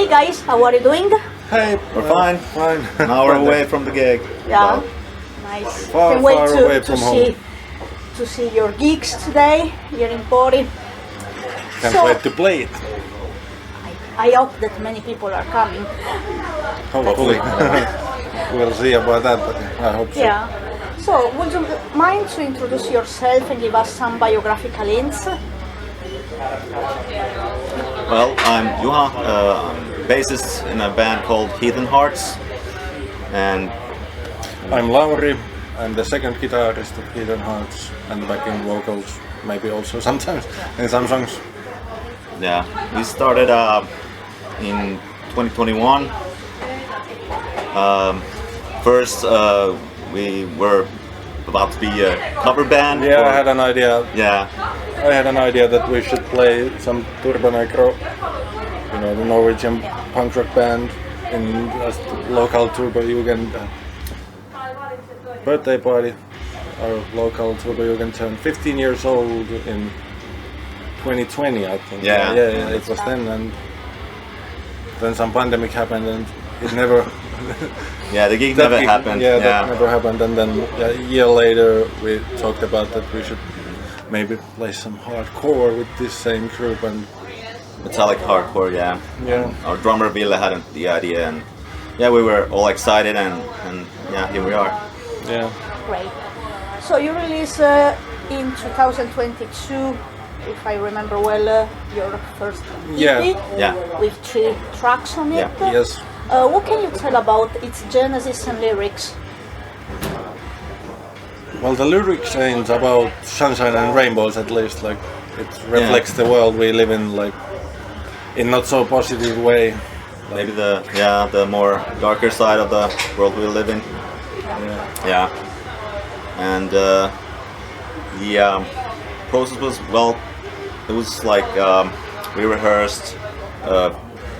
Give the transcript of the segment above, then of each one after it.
guys, how are you doing? Hey, We're fine. Fine. An hour away from the gig. Yeah, nice. Far, Can't wait far away from home. to see your gigs today here in Pori. Can't wait to play it. I hope that many people are coming. Hopefully. We'll see about that, but I hope so. Yeah. So, would you mind to introduce yourself and give us some biographical hints? Well, I'm Juha. I'm bassist in a band called Heathen Hearts. And I'm Lauri. I'm the second guitarist of Heathen Hearts and the backing vocals, maybe also sometimes in some songs. yeah, we started in 2021. First, we were about to be a cover band. Yeah, for- I had an idea. Yeah, I had an idea that we should play some Turbo Negro, you know, the Norwegian punk rock band in a local Turbo Jugend birthday party. Our local Turbo Jugend turned 15 years old in 2020, I think. Yeah. Yeah, it was then, and then some pandemic happened, and it never. yeah, the gig never happened. Yeah, that never happened. And then a year later, we talked about that we should maybe play some hardcore with this same group, and Metallic hardcore. Yeah. yeah, Our drummer Ville had the idea, and yeah, we were all excited, and yeah, here we are. yeah. Great. So, you released in 2022, if I remember well, your first EP Yeah. Yeah. with 3 tracks on it. Yeah. Yes. What can you tell about its genesis and lyrics? Well, the lyrics ain't about sunshine and rainbows, at least. Like, it reflects the world we live in, like, in not so positive way. Maybe the more darker side of the world we live in. Yeah. Yeah. And the process was, well, it was like we rehearsed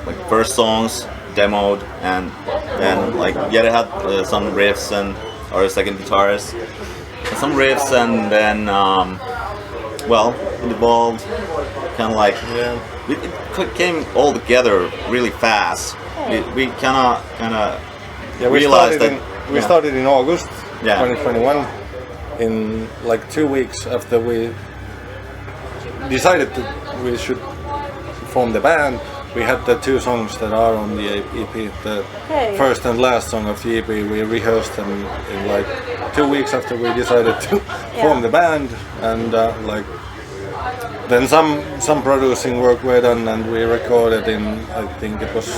like first songs, demoed, and then like Jere had some riffs, and our second guitarist some riffs, and then well, it evolved kind of like it came all together really fast. We kind of realized that we started in August Yeah. 2021. In like 2 weeks after we decided that we should form the band, we had the 2 songs that are on the EP. The first and last song of the EP, we rehearsed them in like 2 weeks after we decided to form the band, and like then some producing work were done, and we recorded in, I think it was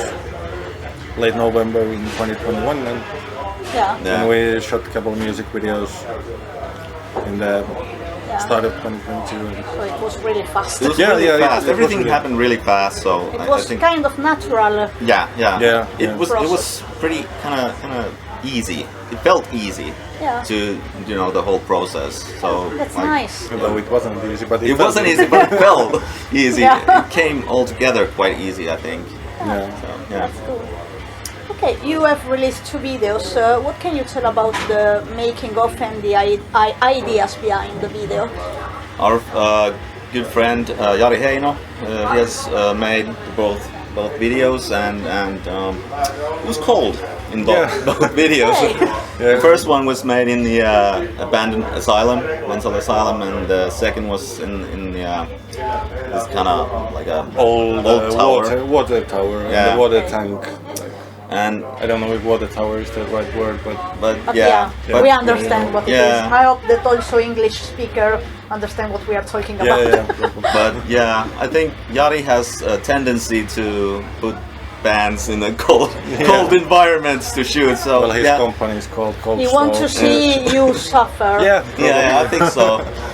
late November in 2021, and we shot a couple of music videos in the start of 2022. So it was really fast. it was Yeah, really yeah, fast. it was Everything really- happened really fast. So It I was think kind of natural. yeah. It was Process. pretty kind of easy. It felt easy Yeah. to the whole process. So That's like, nice. Although it wasn't easy, but It felt wasn't easy, but it felt easy. Yeah. It came all together quite easy, I think. Yeah. So, yeah. Cool. Okay, you have released 2 videos. What can you tell about the making of and the ideas behind the video? Our good friend Jari Heino, he has made both videos, and it was cold in both videos. Hey. The first one was made in the abandoned asylum, mental asylum, and the second was in the this kind of like a Old tower. water tower, and Yeah. the water tank. And I don't know if water tower is the right word, but but But yeah, we understand what it Yeah. is. I hope that also English speaker understand what we are talking yeah, about. yeah. But yeah, I think Jari has a tendency to put bands in a cold environments to shoot. So Well, his yeah, company is called Cold We want to Stove. see you suffer. Yeah, yeah, I think so.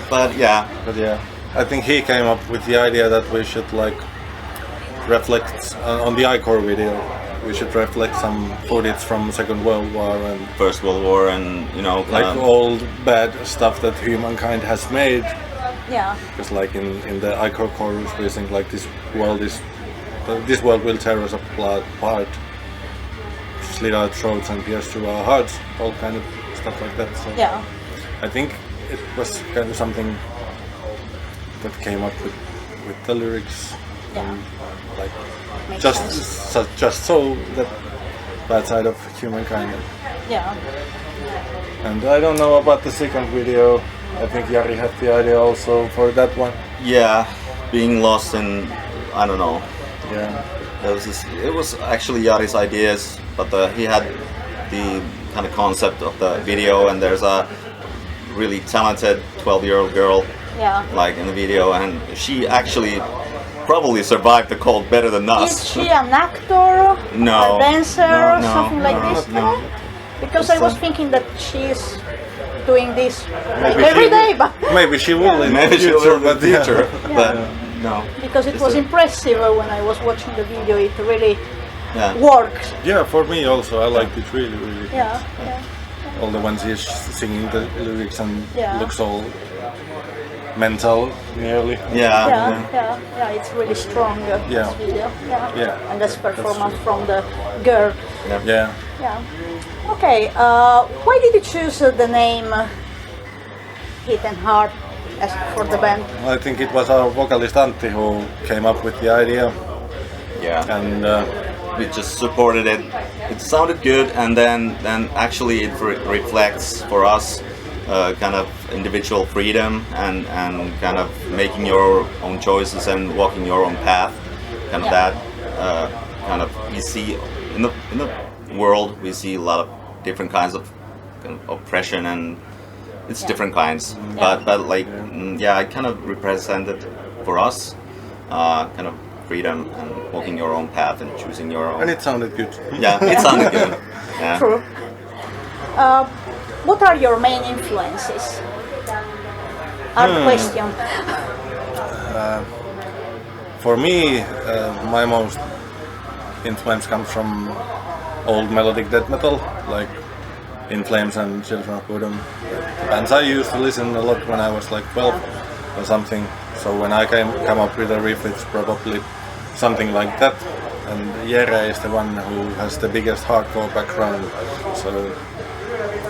But yeah, But yeah, I think he came up with the idea that we should like reflect on the iCore video. We should reflect some footage from Second World War and First World War, and like old bad stuff that humankind has made. Yeah. Because like in the iCore chorus, we think like this world will tear us apart, slit our throats and pierce through our hearts, all kind of stuff like that. So Yeah. I think it was kind of something that came up with the lyrics, Yeah. and like makes just sense. just so that bad side of humankind. Yeah. And I don't know about the second video. I think Jari had the idea also for that one. Yeah, being lost in, I don't know. Yeah. It was actually Jari's ideas, but he had the kind of concept of the video, and there's a really talented 12-year-old girl Yeah. like in the video, and she actually probably survived the cold better than us. Is she an actor? No. A dancer? No, no, something like no, this? no. Because I was thinking that she's doing this Maybe every she day, will- but Maybe she will in Maybe the she future, will in the but yeah. future, but no. because it Just was a- impressive when I was watching the video. It really Yeah. works. Yeah, for me also, I liked it really, really. Yeah. Yeah. All the ones he's singing the lyrics and Yeah. looks all mental, nearly. Yeah. Yeah, it's really strong. Yeah. This video. Yeah. Yeah. And this performance from the girl. Yeah. Yeah. Okay. Why did you choose the name Heathen Heart as for the band? I think it was our vocalist Antti who came up with the idea, Yeah. and We just supported it. It sounded good, and then actually it reflects for us kind of individual freedom and kind of making your own choices and walking your own path. Kind of Yeah. that kind of we see in the world, we see a lot of different kinds of kind of oppression, and it's Yeah. different kinds. Yeah. But like yeah, it kind of represented for us kind of freedom and walking your own path and choosing your own. and it sounded good. Yeah, it sounded good. Yeah. True. What are your main influences? Hard question. For me, my most influence comes from old melodic death metal, like In Flames and Children of Bodom. Bands I used to listen a lot when I was like 12 or something. So when I come up with a riff, it's probably something like that. And Jere is the one who has the biggest hardcore background. So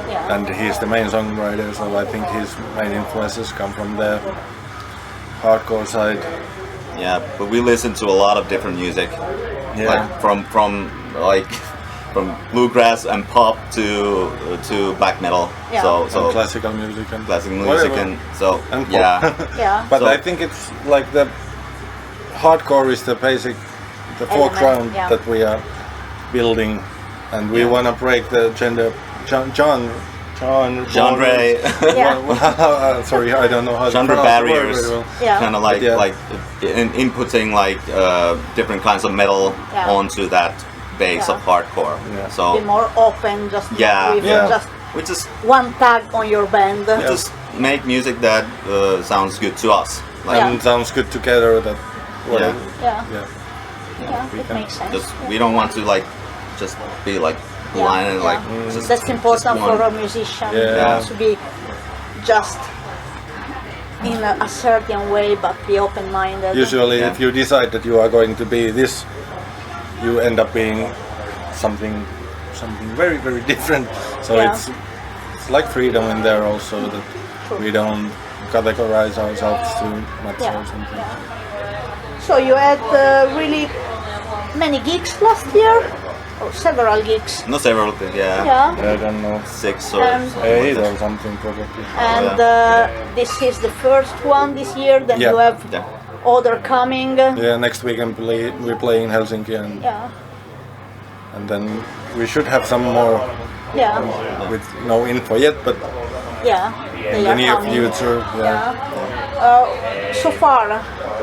Yeah. and he's the main songwriter. So I think his main influences come from the hardcore side. Yeah, but we listen to a lot of different music. Yeah. Like from like from bluegrass and pop to black metal. Yeah. So And classical music and classic music whatever. and so And pop. yeah. Yeah. But So- I think it's like the hardcore is the basic, the foreground yeah. that we are building, and we want to break the genre. Yeah. Sorry, I don't know how to Genre pronounce the word barriers. very well. Yeah. Kind of like Yeah. inputting like different kinds of metal Yeah. onto that base Yeah. of hardcore. Yeah. So Be more open, just not Yeah. with Yeah. just we just one tag on your band. just make music that sounds good to us. Like Yeah. And sounds good together. That whatever. Yeah. Yeah. Yeah, we it can makes sense. just we don't want to like just be like blind and like just That's important just for one- a musician. Yeah. To be just in a certain way, but be open-minded. Usually, Yeah. if you decide that you are going to be this, you end up being something very, very different. So Yeah. it's like freedom in there also, that we don't categorize ourselves too much Yeah. or something. So you had really many gigs last year, or several gigs. not several, yeah, Yeah. I don't know, 6 or And- something like 8 that. or something probably. And this is the first one this year. Then Yeah. you have Yeah. other coming. Yeah, next weekend we play in Helsinki, Yeah. and then we should have some more Yeah. with no info yet, but Yeah. They in the are near coming. future, yeah. So far,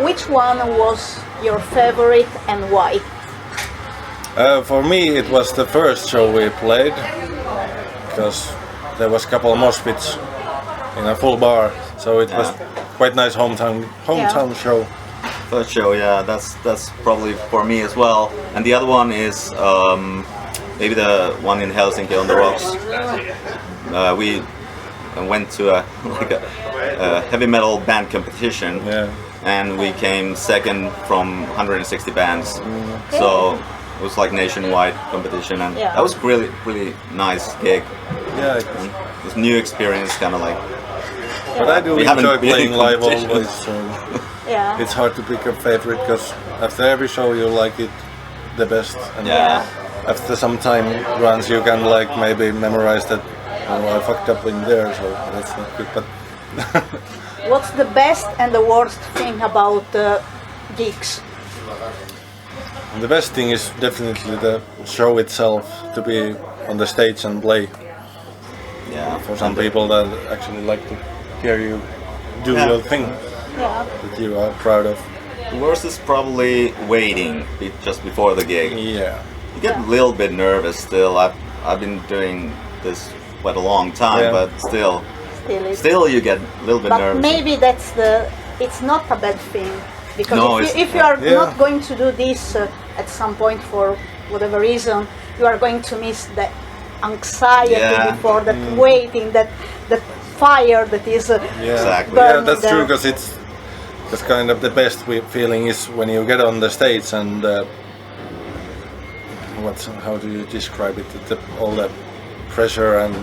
which one was your favorite and why? For me, it was the first show we played, because there was a couple of mosh pits in a full bar, so it was quite nice hometown show. First show, yeah, that's probably for me as well. And the other one is maybe the one in Helsinki on the rocks. We went to a heavy metal band competition, Yeah. and we came second from 160 bands. So it was like nationwide competition, and Yeah. that was really nice gig. Yeah, It was new experience, kind of like but I do We haven't enjoy been in playing live competition. always, so Yeah. it's hard to pick a favorite, because after every show you like it the best. And Yeah. after some time runs, you can like maybe memorize that. Oh, I fucked up in there, so that's not good. But What's the best and the worst thing about gigs? the best thing is definitely the show itself, to be on the stage and play. Yeah. For some people that actually like to hear you do Yeah. your thing Yeah. that you are proud of. The worst is probably waiting just before the gig. Yeah. You get a little bit nervous still. I've been doing this quite a long time, Yeah. but still Still you get a little bit But nervous. maybe it's not a bad thing, because No, if you are Yeah. not going to do this at some point for whatever reason, you are going to miss the anxiety Yeah. before that waiting, that fire that is Yeah. Exactly. Yeah, burning that's there. true, because that's kind of the best feeling is when you get on the stage and how do you describe it? All that pressure and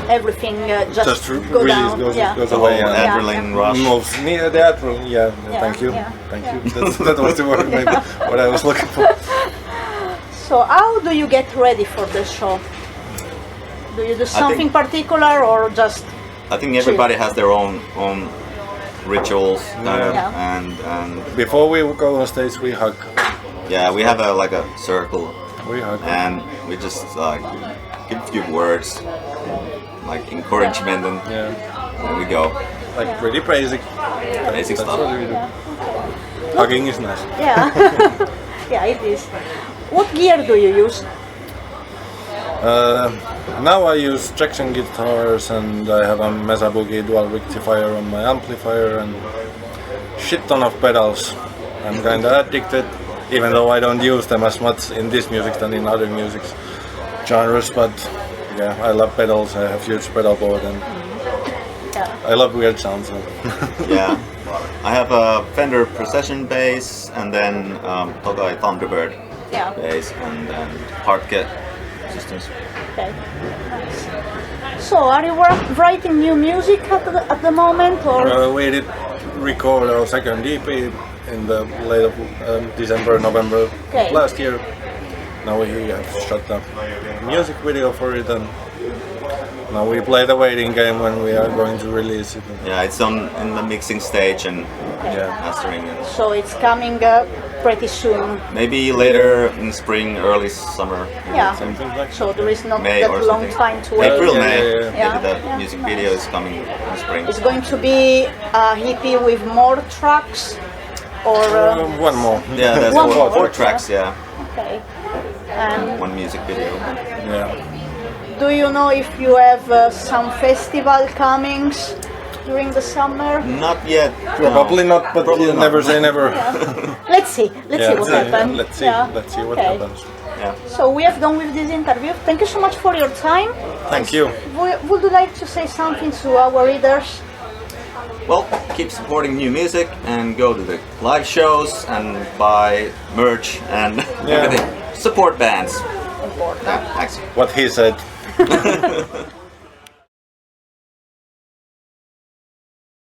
Everything just go release down. goes Yeah. goes The away. whole And adrenaline rush. moves near the adrenaline. Yeah, thank you, yeah, thank yeah. you. That was the word, maybe what I was looking for. So how do you get ready for the show? Do you do something particular or just I think everybody has their own rituals, kind of, Yeah. and Before we go on stage, we hug. yeah, we have a circle, We hug. and we just give a few words, like encouragement, and Yeah, then we go. like pretty basic. Basic That's stuff. what we do. Hugging is nice. yeah? Yeah, it is. What gear do you use? Now I use traction guitars, and I have a Mesa Boogie dual rectifier on my amplifier and shit ton of pedals. I'm kinda addicted, even though I don't use them as much in this music than in other music genres. But yeah, I love pedals. I have huge pedal board, and Yeah. I love weird sounds. So. Yeah, I have a Fender Precision bass, and then Tokai Thunderbird Yeah. bass, and then Hardcat systems. Okay. Nice. So, are you writing new music at the moment, or? We did record our second EP in the late of December, November Okay. last year. Now we have shot the music video for it, and now we play the waiting game when we are going to release it. Yeah, it's in the mixing stage and Yeah. mastering, and So it's coming pretty soon. maybe later in spring, early summer. Yeah. Something like So there is not May that or long something. time to wait. April, Yeah, May. yeah, yeah. Maybe Yeah, the yeah, music nice. video is coming in spring. It's going to be a EP with more tracks, or one more. Yeah, there's One four more, tracks. Yeah, okay. And one music video. Yeah. do you know if you have some festival comings during the summer? Not yet. Probably not, but Probably you not. never say never. Let's see. Let's see what Yeah, happens. let's see. Yeah. Let's see what Okay. happens. Yeah. So we have done with this interview. Thank you so much for your time. Thank you. Would you like to say something to our readers? Well, keep supporting new music and go to the live shows and buy merch and Yeah. everything. Support bands. Important. Yeah, thanks. What he said.